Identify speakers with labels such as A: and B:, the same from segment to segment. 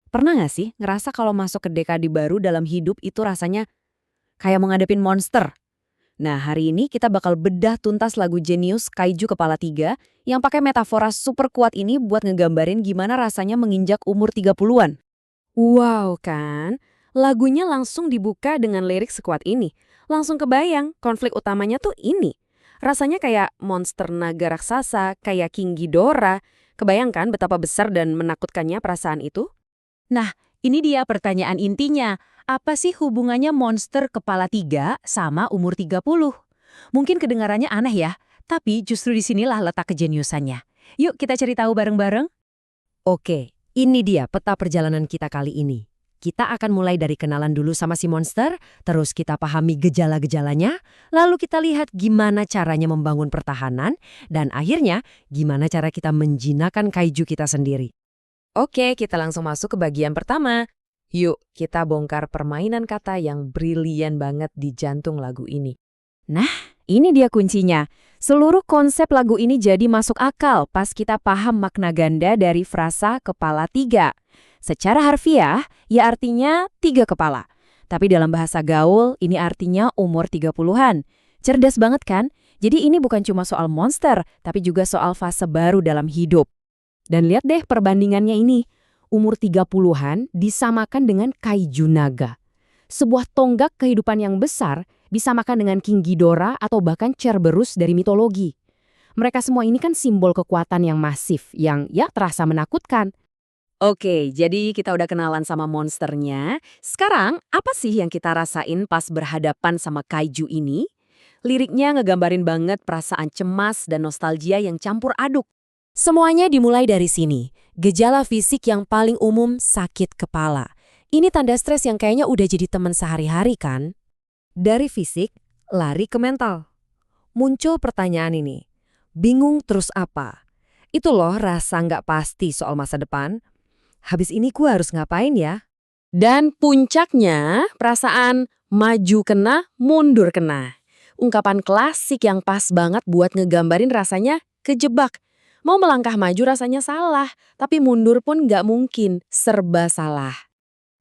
A: Pernah nggak sih ngerasa kalau masuk ke dekade baru dalam hidup itu rasanya kayak mau ngadepin monster? Nah, hari ini kita bakal bedah tuntas lagu jenius Kaiju Kepala Tiga yang pakai metafora super kuat ini buat ngegambarin gimana rasanya menginjak umur 30-an.
B: Wow kan? Lagunya langsung dibuka dengan lirik sekuat ini. Langsung kebayang, konflik utamanya tuh ini. Rasanya kayak monster naga raksasa, kayak King Ghidorah. Kebayangkan betapa besar dan menakutkannya perasaan itu?
C: Nah, ini dia pertanyaan intinya. Apa sih hubungannya monster kepala tiga sama umur 30? Mungkin kedengarannya aneh ya, tapi justru disinilah letak kejeniusannya. Yuk kita cari tahu bareng-bareng.
D: Oke, ini dia peta perjalanan kita kali ini. Kita akan mulai dari kenalan dulu sama si monster, terus kita pahami gejala-gejalanya, lalu kita lihat gimana caranya membangun pertahanan, dan akhirnya gimana cara kita menjinakkan kaiju kita sendiri.
B: Oke, kita langsung masuk ke bagian pertama. Yuk, kita bongkar permainan kata yang brilian banget di jantung lagu ini.
A: Ini dia kuncinya. Seluruh konsep lagu ini jadi masuk akal pas kita paham makna ganda dari frasa kepala tiga. Secara harfiah, ya artinya 3 kepala. Tapi dalam bahasa gaul, ini artinya umur 30-an. Cerdas banget kan? Jadi ini bukan cuma soal monster, tapi juga soal fase baru dalam hidup. Dan lihat deh perbandingannya ini. Umur 30-an disamakan dengan kaiju naga. Sebuah tonggak kehidupan yang besar disamakan dengan King Ghidorah atau bahkan Cerberus dari mitologi. Mereka semua ini kan simbol kekuatan yang masif, yang ya terasa menakutkan. Oke, jadi kita udah kenalan sama monsternya. Sekarang, apa sih yang kita rasain pas berhadapan sama kaiju ini? Liriknya ngegambarin banget perasaan cemas dan nostalgia yang campur aduk. Semuanya dimulai dari sini. Gejala fisik yang paling umum sakit kepala. Ini tanda stres yang kayaknya udah jadi teman sehari-hari kan?
D: Dari fisik, lari ke mental. Muncul pertanyaan ini, bingung terus apa? Itu loh rasa nggak pasti soal masa depan. Habis ini gue harus ngapain ya?
B: Dan puncaknya, perasaan maju kena, mundur kena. Ungkapan klasik yang pas banget buat ngegambarin rasanya kejebak. Mau melangkah maju rasanya salah, tapi mundur pun nggak mungkin, serba salah.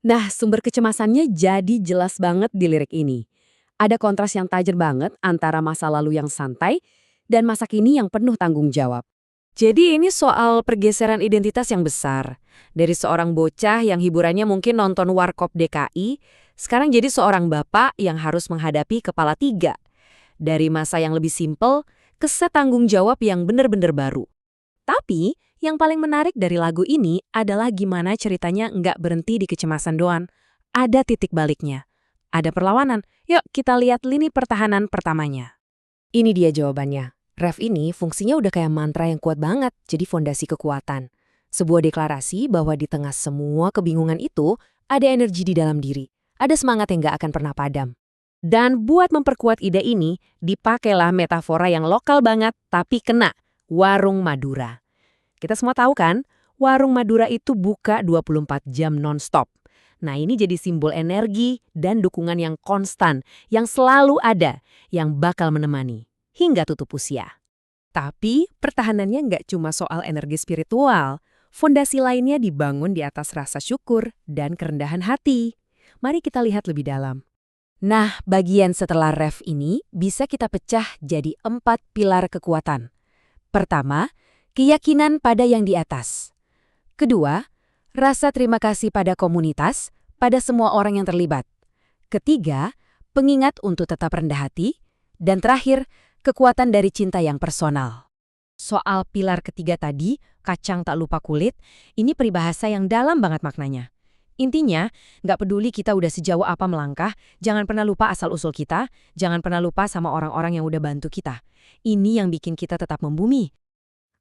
B: Nah, sumber kecemasannya jadi jelas banget di lirik ini. Ada kontras yang tajam banget antara masa lalu yang santai dan masa kini yang penuh tanggung jawab. Jadi ini soal pergeseran identitas yang besar. Dari seorang bocah yang hiburannya mungkin nonton Warkop DKI, sekarang jadi seorang bapak yang harus menghadapi kepala tiga. Dari masa yang lebih simpel ke set tanggung jawab yang benar-benar baru. Tapi, yang paling menarik dari lagu ini adalah gimana ceritanya nggak berhenti di kecemasan doang. Ada titik baliknya. Ada perlawanan. Yuk kita lihat lini pertahanan pertamanya.
D: Ini dia jawabannya. Ref ini fungsinya udah kayak mantra yang kuat banget, jadi fondasi kekuatan. Sebuah deklarasi bahwa di tengah semua kebingungan itu, ada energi di dalam diri. Ada semangat yang nggak akan pernah padam.
B: Dan buat memperkuat ide ini, dipakailah metafora yang lokal banget tapi kena, warung Madura. Kita semua tahu kan, warung Madura itu buka 24 jam non-stop. Nah ini jadi simbol energi dan dukungan yang konstan, yang selalu ada, yang bakal menemani, hingga tutup usia. Tapi pertahanannya nggak cuma soal energi spiritual, fondasi lainnya dibangun di atas rasa syukur dan kerendahan hati. Mari kita lihat lebih dalam. Nah, bagian setelah ref ini bisa kita pecah jadi 4 pilar kekuatan. Pertama, keyakinan pada yang di atas. Kedua, rasa terima kasih pada komunitas, pada semua orang yang terlibat. Ketiga, pengingat untuk tetap rendah hati. Dan terakhir, kekuatan dari cinta yang personal. Soal pilar ketiga tadi, kacang tak lupa kulit, ini peribahasa yang dalam banget maknanya. Intinya, nggak peduli kita udah sejauh apa melangkah, jangan pernah lupa asal-usul kita, jangan pernah lupa sama orang-orang yang udah bantu kita. Ini yang bikin kita tetap membumi.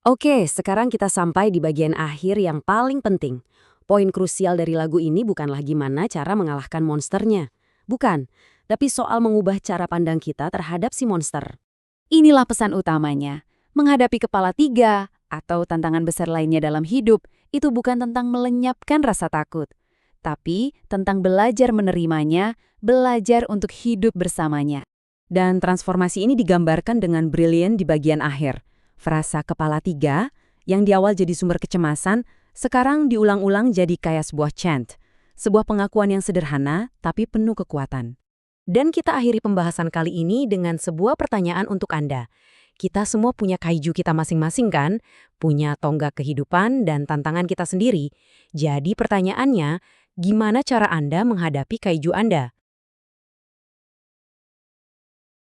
B: Oke, sekarang kita sampai di bagian akhir yang paling penting. Poin krusial dari lagu ini bukanlah gimana cara mengalahkan monsternya. Bukan, tapi soal mengubah cara pandang kita terhadap si monster. Inilah pesan utamanya. Menghadapi kepala tiga atau tantangan besar lainnya dalam hidup, itu bukan tentang melenyapkan rasa takut. Tapi tentang belajar menerimanya, belajar untuk hidup bersamanya. Dan transformasi ini digambarkan dengan brilian di bagian akhir. Frasa kepala tiga, yang di awal jadi sumber kecemasan,
A: sekarang diulang-ulang jadi kayak sebuah chant, sebuah pengakuan yang sederhana tapi penuh kekuatan.
B: Dan kita akhiri pembahasan kali ini dengan sebuah pertanyaan untuk Anda. Kita semua punya kaiju kita masing-masing kan? Punya tonggak kehidupan dan tantangan kita sendiri. Jadi pertanyaannya, gimana cara Anda menghadapi kaiju Anda?